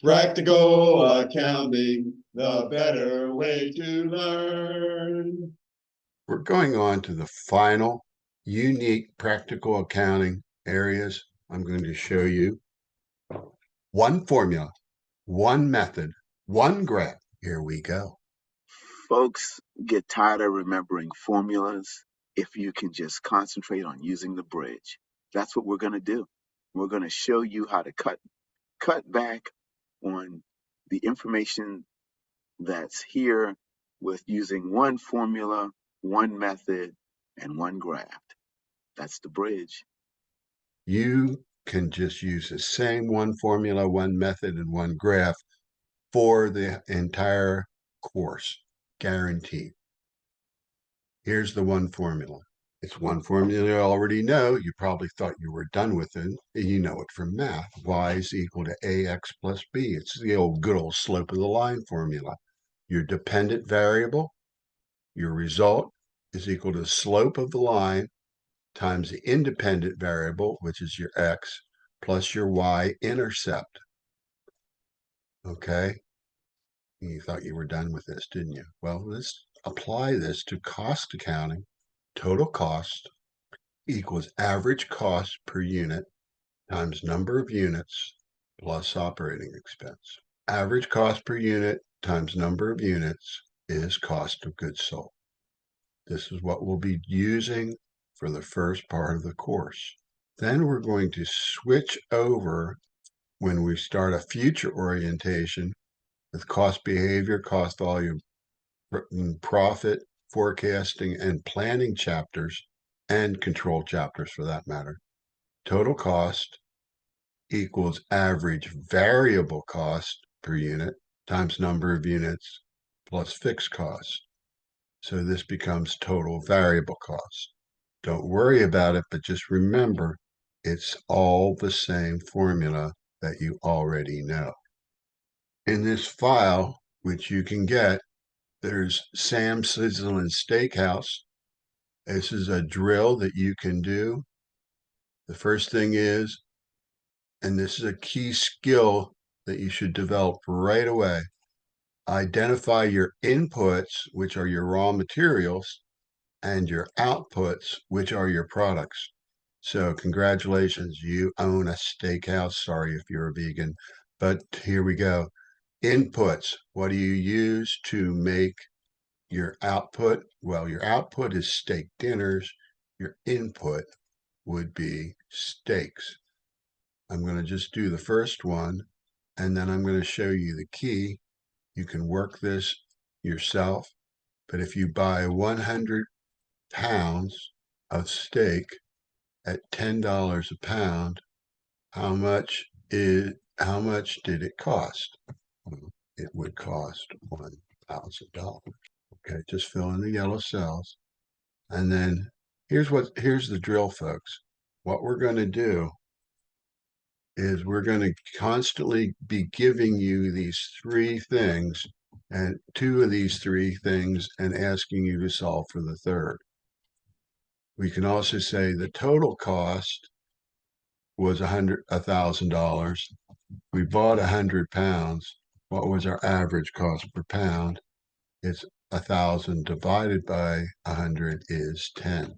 Practical accounting, the better way to learn. We're going on to the final unique practical accounting areas. I'm going to show you one formula, one method, one graph. Here we go. Folks get tired of remembering formulas if you can just concentrate on using the bridge. That's what we're going to do. We're going to show you how to cut back on the information that's here with using one formula, one method, and one graph. That's the bridge. You can just use the same one formula, one method, and one graph for the entire course, guaranteed. Here's the one formula. It's one formula you already know. You probably thought you were done with it. You know it from math. Y is equal to AX plus B. It's the good old slope of the line formula. Your dependent variable, your result, is equal to the slope of the line times the independent variable, which is your X, plus your Y intercept. Okay? You thought you were done with this, didn't you? Well, let's apply this to cost accounting. Total cost equals average cost per unit times number of units plus operating expense. Average cost per unit times number of units is cost of goods sold. This is what we'll be using for the first part of the course. Then we're going to switch over when we start a future orientation with cost behavior, cost volume, profit, forecasting, and planning chapters, and control chapters for that matter. Total cost equals average variable cost per unit times number of units plus fixed cost. So this becomes total variable cost. Don't worry about it, but just remember, it's all the same formula that you already know. In this file, which you can get, there's Sam's Sizzling Steakhouse. This is a drill that you can do. The first thing is, and this is a key skill that you should develop right away, identify your inputs, which are your raw materials, and your outputs, which are your products. So congratulations, you own a steakhouse. Sorry if you're a vegan, but here we go. Inputs, what do you use to make your output? Well, your output is steak dinners. Your input would be steaks. I'm going to just do the first one, and then I'm going to show you the key. You can work this yourself, but if you buy 100 pounds of steak at $10 a pound, how much did it cost? It would cost $1,000. Okay, just fill in the yellow cells. And then here's the drill, folks. What we're going to do is we're going to constantly be giving you these three things and two of these three things and asking you to solve for the third. We can also say the total cost was $1,000. We bought 100 pounds. What was our average cost per pound? It's 1,000 divided by 100 is 10.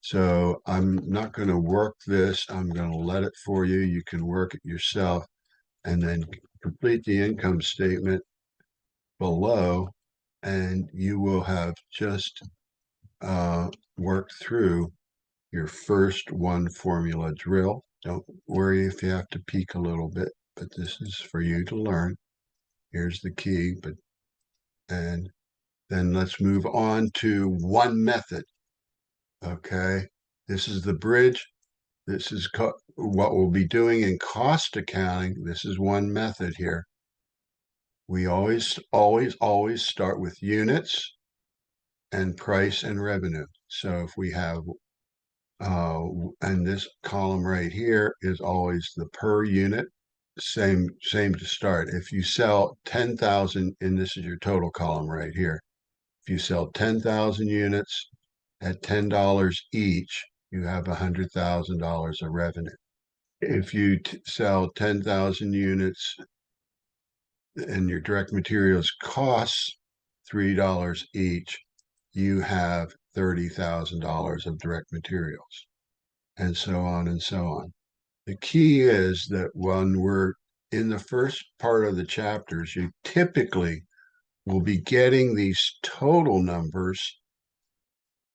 So I'm not going to work this. I'm going to let it for you. You can work it yourself and then complete the income statement below, and you will have just worked through your first one formula drill. Don't worry if you have to peek a little bit, but this is for you to learn. Here's the key, and then let's move on to one method. Okay, this is the bridge. This is what we'll be doing in cost accounting. This is one method here. We always start with units and price and revenue. So if we have, and this column right here is always the per unit, same to start. If you sell 10,000, and this is your total column right here. If you sell 10,000 units at $10 each, you have $100,000 of revenue. If you sell 10,000 units and your direct materials costs $3 each, you have $30,000 of direct materials, and so on and so on. The key is that when we're in the first part of the chapters, you typically will be getting these total numbers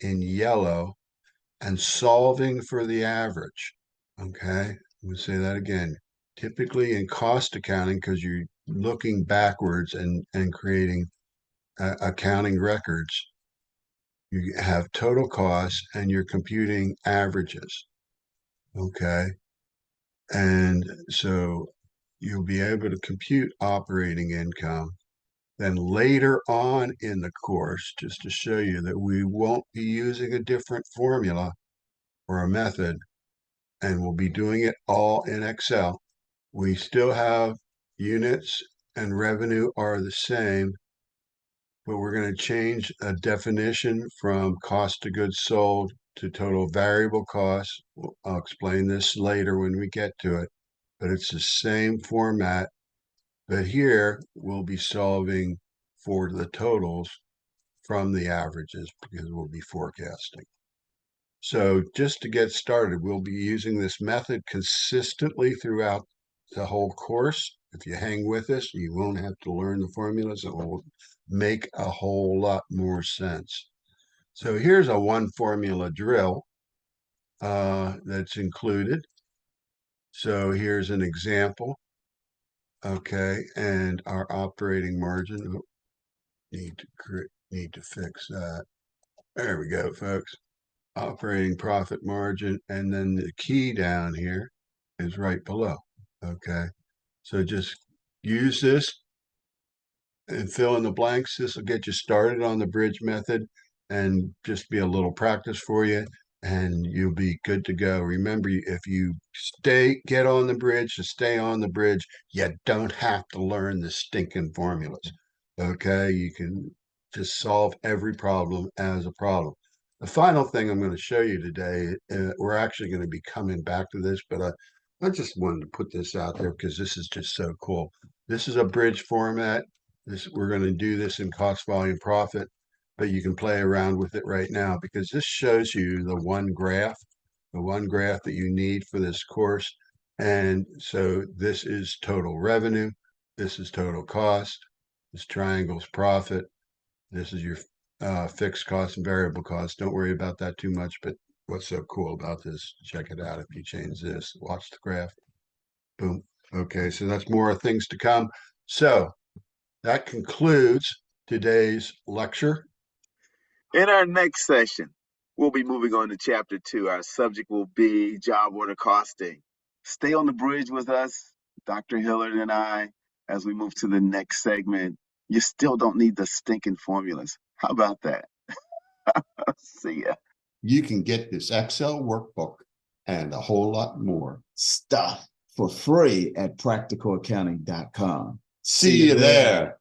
in yellow and solving for the average. Okay, I'm going to say that again. Typically in cost accounting, because you're looking backwards and creating accounting records, you have total costs and you're computing averages. Okay, and so you'll be able to compute operating income. Then later on in the course, just to show you that we won't be using a different formula or a method, and we'll be doing it all in Excel. We still have units and revenue are the same, but we're going to change a definition from cost of goods sold to total variable costs. I'll explain this later when we get to it, but it's the same format. But here we'll be solving for the totals from the averages because we'll be forecasting. So just to get started, we'll be using this method consistently throughout the whole course. If you hang with us, you won't have to learn the formulas. It will make a whole lot more sense. So here's a one formula drill that's included. So here's an example. Okay, and our operating margin. Oh, need to fix that. There we go, folks. Operating profit margin, and then the key down here is right below. Okay, so just use this and fill in the blanks. This will get you started on the bridge method and just be a little practice for you, and you'll be good to go. Remember, if you get on the bridge, to stay on the bridge, you don't have to learn the stinking formulas. Okay, you can just solve every problem as a problem. The final thing I'm going to show you today, we're actually going to be coming back to this, but I just wanted to put this out there because this is just so cool. This is a bridge format. We're going to do this in cost, volume, profit, but you can play around with it right now because this shows you the one graph that you need for this course. And so this is total revenue. This is total cost. This triangle's profit. This is your fixed costs and variable costs. Don't worry about that too much, but what's so cool about this, check it out. If you change this, watch the graph, boom. Okay, so that's more things to come. So that concludes today's lecture. In our next session, we'll be moving on to chapter 2. Our subject will be job order costing. Stay on the bridge with us, Dr. Hillard and I, as we move to the next segment. You still don't need the stinking formulas. How about that? See ya. You can get this Excel workbook and a whole lot more stuff for free at practicalaccounting.com. See you there.